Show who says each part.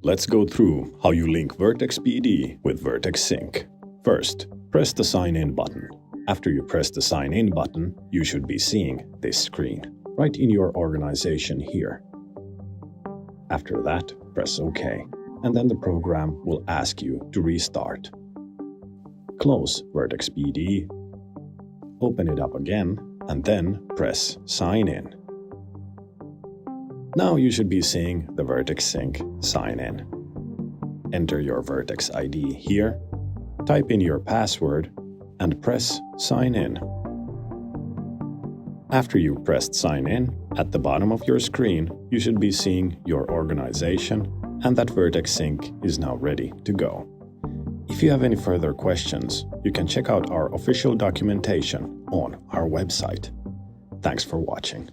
Speaker 1: Let's go through how you link Vertex BD with Vertex Sync. First, press the Sign In button. After you press the Sign In button, you should be seeing this screen, right in your organization here. After that, press OK, and then the program will ask you to restart. Close Vertex BD, open it up again, and then press Sign In. Now you should be seeing the Vertex Sync Sign In. Enter your Vertex ID here, type in your password, and press Sign In. After you've pressed Sign In, at the bottom of your screen, you should be seeing your organization and that Vertex Sync is now ready to go. If you have any further questions, you can check out our official documentation on our website. Thanks for watching.